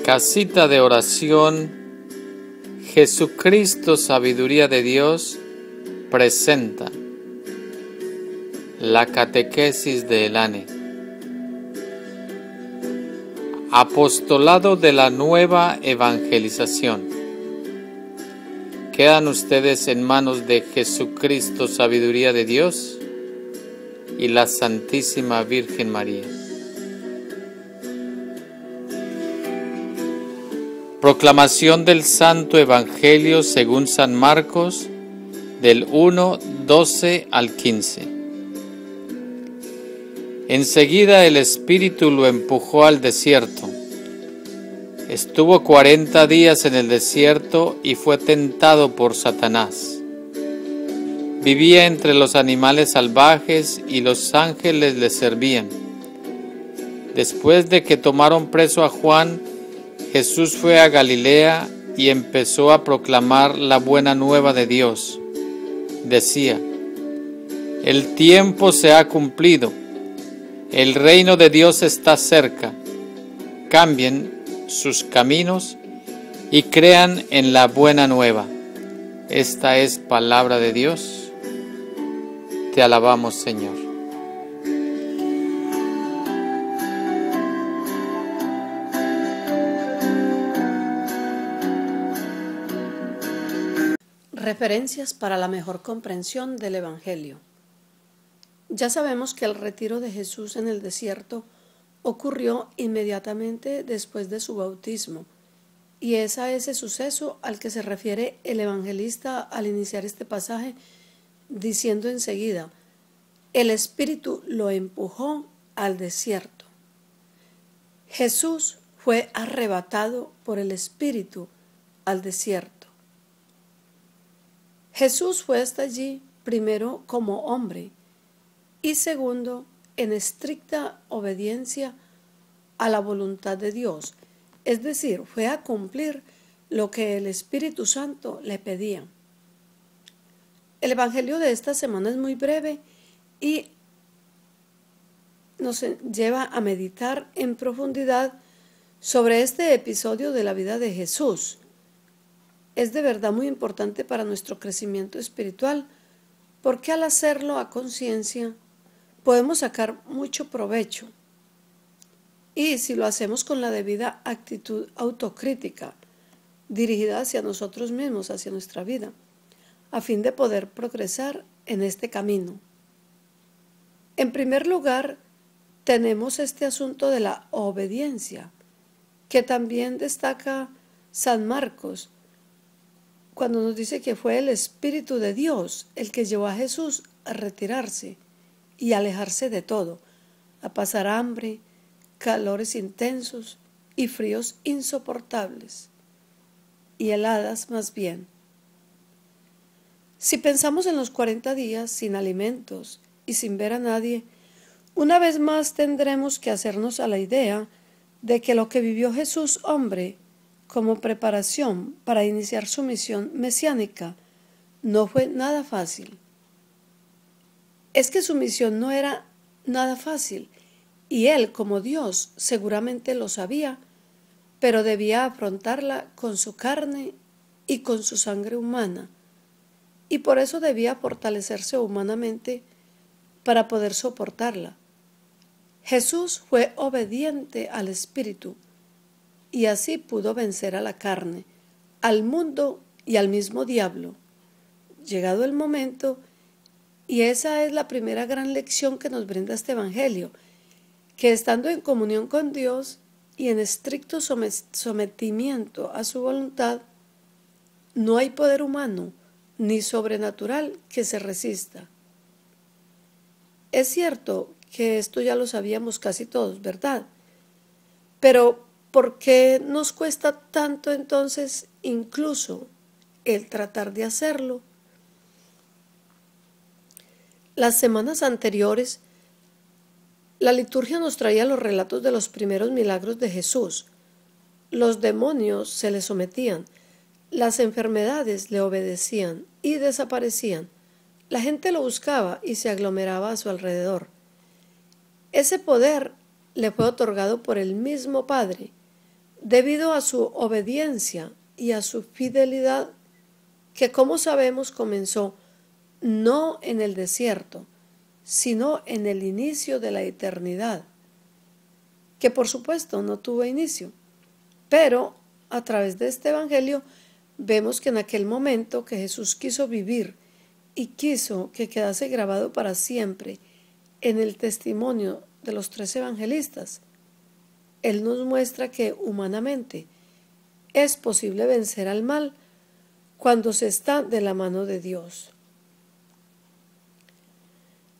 Casita de oración, Jesucristo, Sabiduría de Dios, presenta la catequesis de Elane. Apostolado de la nueva evangelización. Quedan ustedes en manos de Jesucristo, Sabiduría de Dios, y la Santísima Virgen María. Proclamación del Santo Evangelio según San Marcos, del 1:12 al 15. Enseguida el Espíritu lo empujó al desierto. Estuvo 40 días en el desierto y fue tentado por Satanás. Vivía entre los animales salvajes y los ángeles le servían. Después de que tomaron preso a Juan, Jesús fue a Galilea y empezó a proclamar la buena nueva de Dios. Decía: el tiempo se ha cumplido, el reino de Dios está cerca. Cambien sus caminos y crean en la buena nueva. Esta es palabra de Dios. Te alabamos, Señor. Referencias para la mejor comprensión del Evangelio. Ya sabemos que el retiro de Jesús en el desierto ocurrió inmediatamente después de su bautismo, y es a ese suceso al que se refiere el evangelista al iniciar este pasaje, diciendo enseguida: el Espíritu lo empujó al desierto. Jesús fue arrebatado por el Espíritu al desierto. Jesús fue hasta allí, primero como hombre y segundo en estricta obediencia a la voluntad de Dios, es decir, fue a cumplir lo que el Espíritu Santo le pedía. El Evangelio de esta semana es muy breve y nos lleva a meditar en profundidad sobre este episodio de la vida de Jesús. Es de verdad muy importante para nuestro crecimiento espiritual, porque al hacerlo a conciencia podemos sacar mucho provecho. Y si lo hacemos con la debida actitud autocrítica, dirigida hacia nosotros mismos, hacia nuestra vida, a fin de poder progresar en este camino. En primer lugar, tenemos este asunto de la obediencia, que también destaca San Marcos, cuando nos dice que fue el Espíritu de Dios el que llevó a Jesús a retirarse y alejarse de todo, a pasar hambre, calores intensos y fríos insoportables, y heladas más bien. Si pensamos en los 40 días sin alimentos y sin ver a nadie, una vez más tendremos que hacernos a la idea de que lo que vivió Jesús hombre como preparación para iniciar su misión mesiánica no fue nada fácil. Es que su misión no era nada fácil, y él, como Dios, seguramente lo sabía, pero debía afrontarla con su carne y con su sangre humana, y por eso debía fortalecerse humanamente para poder soportarla. Jesús fue obediente al Espíritu, y así pudo vencer a la carne, al mundo y al mismo diablo. Llegado el momento, y esa es la primera gran lección que nos brinda este Evangelio, que estando en comunión con Dios y en estricto sometimiento a su voluntad, no hay poder humano ni sobrenatural que se resista. Es cierto que esto ya lo sabíamos casi todos, ¿verdad? Pero ¿por qué nos cuesta tanto entonces incluso el tratar de hacerlo? Las semanas anteriores, la liturgia nos traía los relatos de los primeros milagros de Jesús. Los demonios se le sometían, las enfermedades le obedecían y desaparecían. La gente lo buscaba y se aglomeraba a su alrededor. Ese poder le fue otorgado por el mismo Padre, debido a su obediencia y a su fidelidad, que como sabemos comenzó no en el desierto, sino en el inicio de la eternidad, que por supuesto no tuvo inicio, pero a través de este evangelio vemos que en aquel momento que Jesús quiso vivir y quiso que quedase grabado para siempre en el testimonio de los 3 evangelistas, Él nos muestra que humanamente es posible vencer al mal cuando se está de la mano de Dios.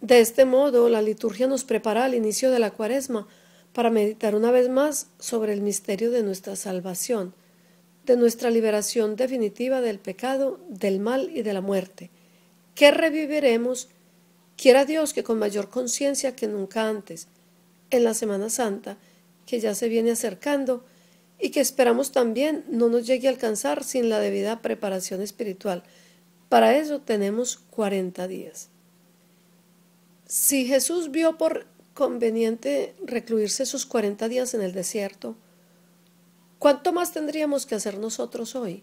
De este modo, la liturgia nos prepara al inicio de la Cuaresma para meditar una vez más sobre el misterio de nuestra salvación, de nuestra liberación definitiva del pecado, del mal y de la muerte, que reviviremos, quiera Dios, que con mayor conciencia que nunca antes, en la Semana Santa, que ya se viene acercando y que esperamos también no nos llegue a alcanzar sin la debida preparación espiritual. Para eso tenemos 40 días. Si Jesús vio por conveniente recluirse esos 40 días en el desierto, ¿cuánto más tendríamos que hacer nosotros hoy,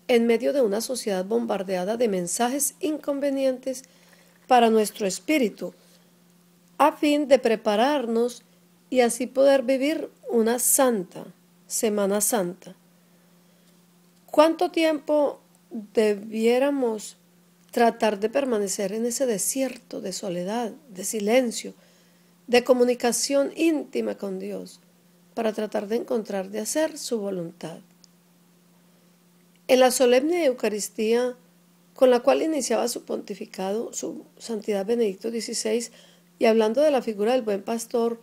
en medio de una sociedad bombardeada de mensajes inconvenientes para nuestro espíritu, a fin de prepararnos y así poder vivir una santa Semana Santa? ¿Cuánto tiempo debiéramos tratar de permanecer en ese desierto de soledad, de silencio, de comunicación íntima con Dios, para tratar de encontrar, de hacer su voluntad? En la solemne Eucaristía, con la cual iniciaba su pontificado, su Santidad Benedicto XVI, y hablando de la figura del buen pastor,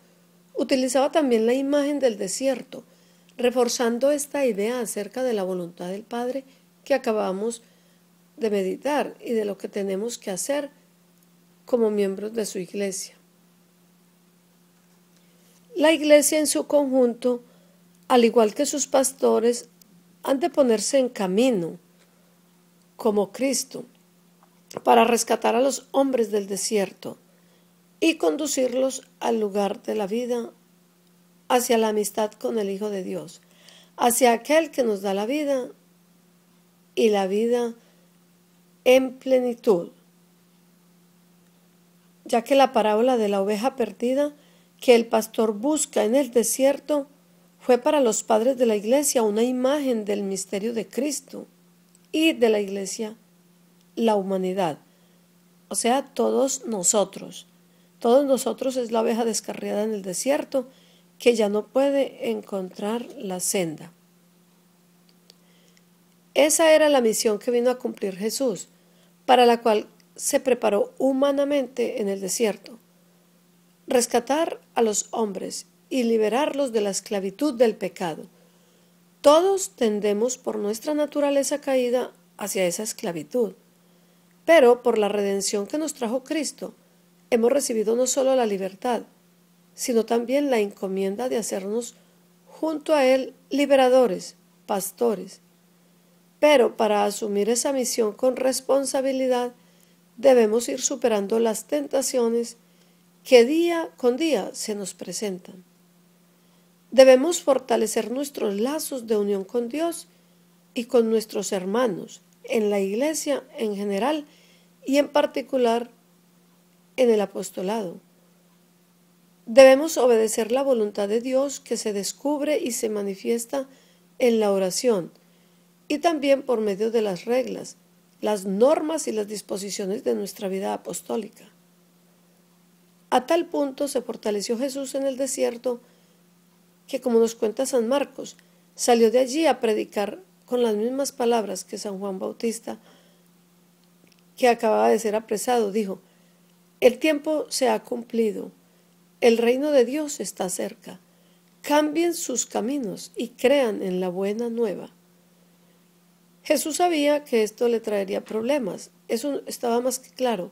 utilizaba también la imagen del desierto, reforzando esta idea acerca de la voluntad del Padre que acabamos de meditar y de lo que tenemos que hacer como miembros de su Iglesia. La Iglesia en su conjunto, al igual que sus pastores, han de ponerse en camino, como Cristo, para rescatar a los hombres del desierto y conducirlos al lugar de la vida, hacia la amistad con el Hijo de Dios, hacia aquel que nos da la vida y la vida en plenitud. Ya que la parábola de la oveja perdida que el pastor busca en el desierto fue para los padres de la Iglesia una imagen del misterio de Cristo y de la Iglesia, la humanidad, o sea, todos nosotros. Todos nosotros es la oveja descarriada en el desierto que ya no puede encontrar la senda. Esa era la misión que vino a cumplir Jesús, para la cual se preparó humanamente en el desierto: rescatar a los hombres y liberarlos de la esclavitud del pecado. Todos tendemos por nuestra naturaleza caída hacia esa esclavitud, pero por la redención que nos trajo Cristo, hemos recibido no solo la libertad, sino también la encomienda de hacernos junto a Él liberadores, pastores. Pero para asumir esa misión con responsabilidad, debemos ir superando las tentaciones que día con día se nos presentan. Debemos fortalecer nuestros lazos de unión con Dios y con nuestros hermanos, en la Iglesia en general y en particular en el apostolado. Debemos obedecer la voluntad de Dios, que se descubre y se manifiesta en la oración y también por medio de las reglas, las normas y las disposiciones de nuestra vida apostólica. A tal punto se fortaleció Jesús en el desierto que, como nos cuenta San Marcos, salió de allí a predicar con las mismas palabras que San Juan Bautista, que acababa de ser apresado. Dijo: el tiempo se ha cumplido, el reino de Dios está cerca, cambien sus caminos y crean en la buena nueva. Jesús sabía que esto le traería problemas, eso estaba más que claro.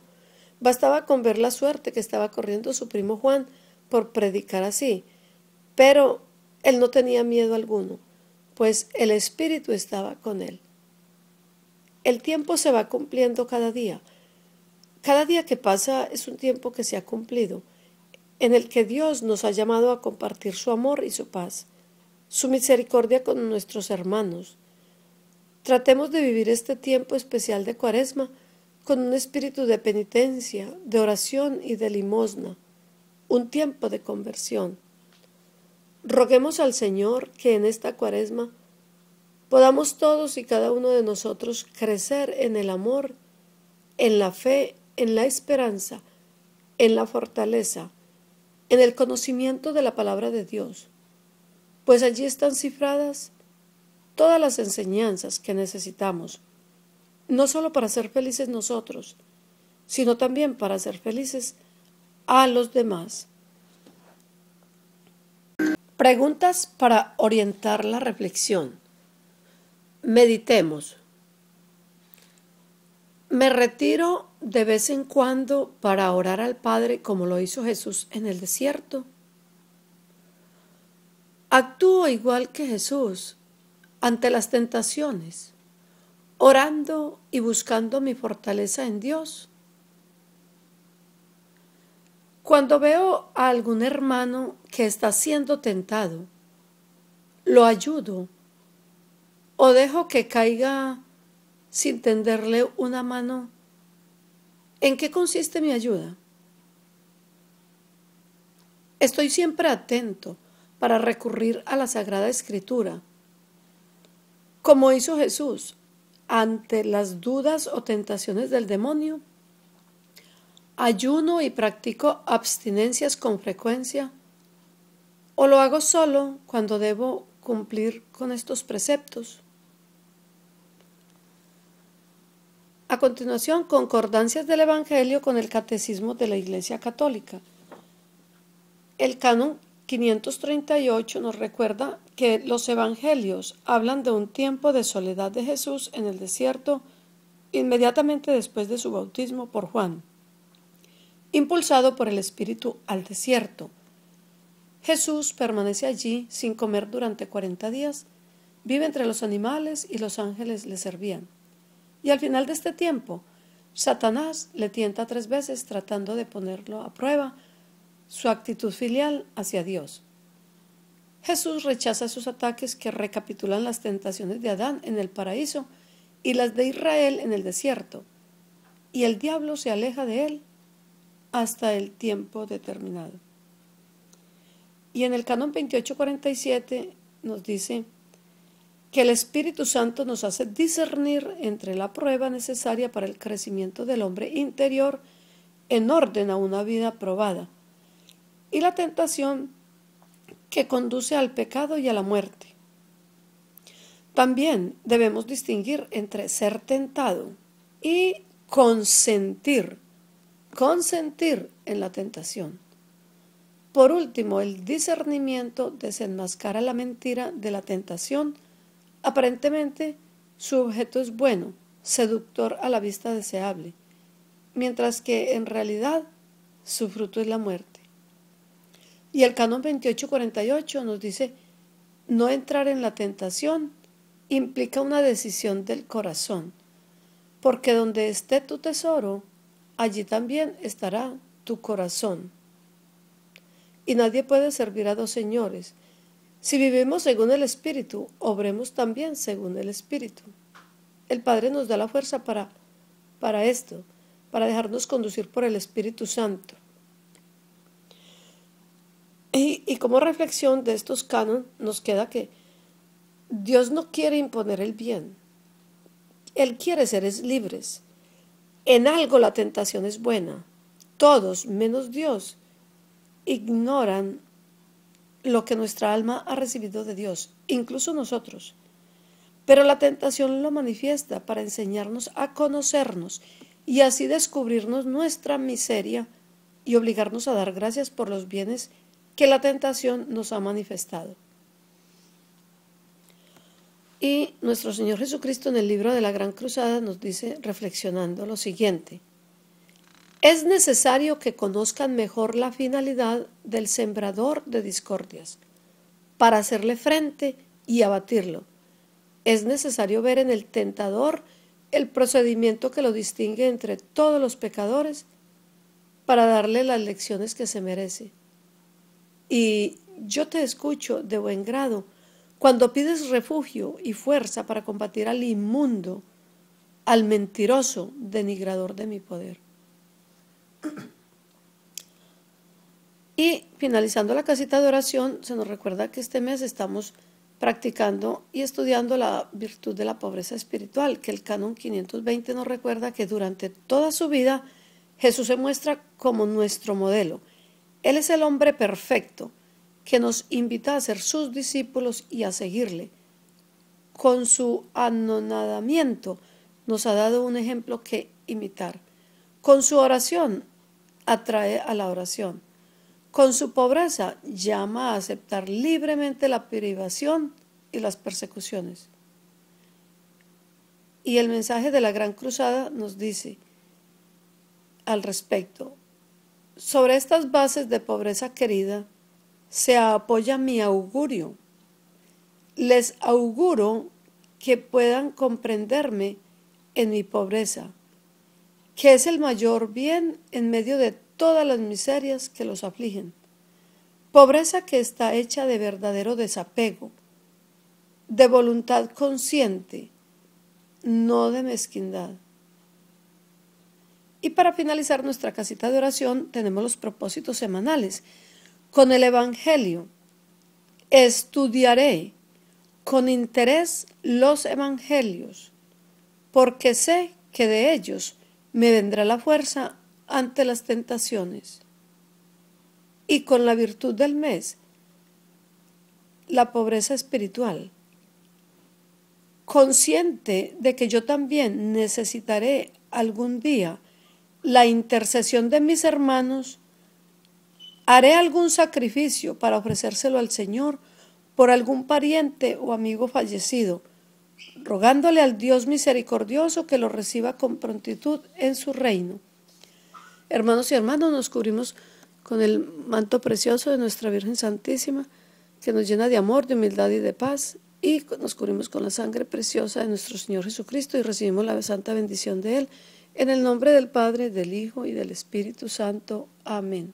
Bastaba con ver la suerte que estaba corriendo su primo Juan por predicar así, pero él no tenía miedo alguno, pues el Espíritu estaba con él. El tiempo se va cumpliendo cada día. Cada día que pasa es un tiempo que se ha cumplido, en el que Dios nos ha llamado a compartir su amor y su paz, su misericordia con nuestros hermanos. Tratemos de vivir este tiempo especial de Cuaresma con un espíritu de penitencia, de oración y de limosna, un tiempo de conversión. Roguemos al Señor que en esta Cuaresma podamos todos y cada uno de nosotros crecer en el amor, en la fe, en la esperanza, en la fortaleza, en el conocimiento de la palabra de Dios, pues allí están cifradas todas las enseñanzas que necesitamos, no solo para ser felices nosotros, sino también para ser felices a los demás. Preguntas para orientar la reflexión. Meditemos. Me retiro de vez en cuando para orar al Padre como lo hizo Jesús en el desierto. Actúo igual que Jesús ante las tentaciones, orando y buscando mi fortaleza en Dios. Cuando veo a algún hermano que está siendo tentado, lo ayudo o dejo que caiga sin tenderle una mano. ¿En qué consiste mi ayuda? Estoy siempre atento para recurrir a la Sagrada Escritura, como hizo Jesús ante las dudas o tentaciones del demonio. ¿Ayuno y practico abstinencias con frecuencia? ¿O lo hago solo cuando debo cumplir con estos preceptos? A continuación, concordancias del Evangelio con el Catecismo de la Iglesia Católica. El canon 538 nos recuerda que los Evangelios hablan de un tiempo de soledad de Jesús en el desierto inmediatamente después de su bautismo por Juan, impulsado por el Espíritu al desierto. Jesús permanece allí sin comer durante 40 días, vive entre los animales y los ángeles le servían. Y al final de este tiempo, Satanás le tienta 3 veces tratando de ponerlo a prueba su actitud filial hacia Dios. Jesús rechaza sus ataques que recapitulan las tentaciones de Adán en el paraíso y las de Israel en el desierto, y el diablo se aleja de él hasta el tiempo determinado. Y en el canon 2847 nos dice que el Espíritu Santo nos hace discernir entre la prueba necesaria para el crecimiento del hombre interior en orden a una vida probada y la tentación que conduce al pecado y a la muerte. También debemos distinguir entre ser tentado y consentir en la tentación. Por último, el discernimiento desenmascara la mentira de la tentación. Aparentemente, su objeto es bueno, seductor a la vista deseable, mientras que en realidad su fruto es la muerte. Y el canon 2848 nos dice, no entrar en la tentación implica una decisión del corazón, porque donde esté tu tesoro, allí también estará tu corazón. Y nadie puede servir a 2 señores. Si vivimos según el Espíritu, obremos también según el Espíritu. El Padre nos da la fuerza para esto, para dejarnos conducir por el Espíritu Santo. Y como reflexión de estos cánones nos queda que Dios no quiere imponer el bien. Él quiere seres libres. En algo la tentación es buena. Todos, menos Dios, ignoran lo que nuestra alma ha recibido de Dios, incluso nosotros. Pero la tentación lo manifiesta para enseñarnos a conocernos y así descubrirnos nuestra miseria y obligarnos a dar gracias por los bienes que la tentación nos ha manifestado. Y nuestro Señor Jesucristo en el libro de la Gran Cruzada nos dice, reflexionando, lo siguiente: es necesario que conozcan mejor la finalidad del sembrador de discordias, para hacerle frente y abatirlo. Es necesario ver en el tentador el procedimiento que lo distingue entre todos los pecadores, para darle las lecciones que se merece. Y yo te escucho de buen grado, Cuando pides refugio y fuerza para combatir al inmundo, al mentiroso, denigrador de mi poder. Y finalizando la casita de oración, se nos recuerda que este mes estamos practicando y estudiando la virtud de la pobreza espiritual, que el Canon 520 nos recuerda que durante toda su vida Jesús se muestra como nuestro modelo. Él es el hombre perfecto que nos invita a ser sus discípulos y a seguirle. Con su anonadamiento nos ha dado un ejemplo que imitar. Con su oración atrae a la oración. Con su pobreza llama a aceptar libremente la privación y las persecuciones. Y el mensaje de la Gran Cruzada nos dice al respecto: sobre estas bases de pobreza querida se apoya mi augurio. Les auguro que puedan comprenderme en mi pobreza, que es el mayor bien en medio de todas las miserias que los afligen. Pobreza que está hecha de verdadero desapego, de voluntad consciente, no de mezquindad. Y para finalizar nuestra casita de oración tenemos los propósitos semanales. Con el Evangelio estudiaré con interés los Evangelios, porque sé que de ellos me vendrá la fuerza ante las tentaciones. Y con la virtud del mes, la pobreza espiritual, consciente de que yo también necesitaré algún día la intercesión de mis hermanos, haré algún sacrificio para ofrecérselo al Señor por algún pariente o amigo fallecido, rogándole al Dios misericordioso que lo reciba con prontitud en su reino. Hermanos y hermanas, nos cubrimos con el manto precioso de nuestra Virgen Santísima, que nos llena de amor, de humildad y de paz, y nos cubrimos con la sangre preciosa de nuestro Señor Jesucristo y recibimos la santa bendición de Él, en el nombre del Padre, del Hijo y del Espíritu Santo. Amén.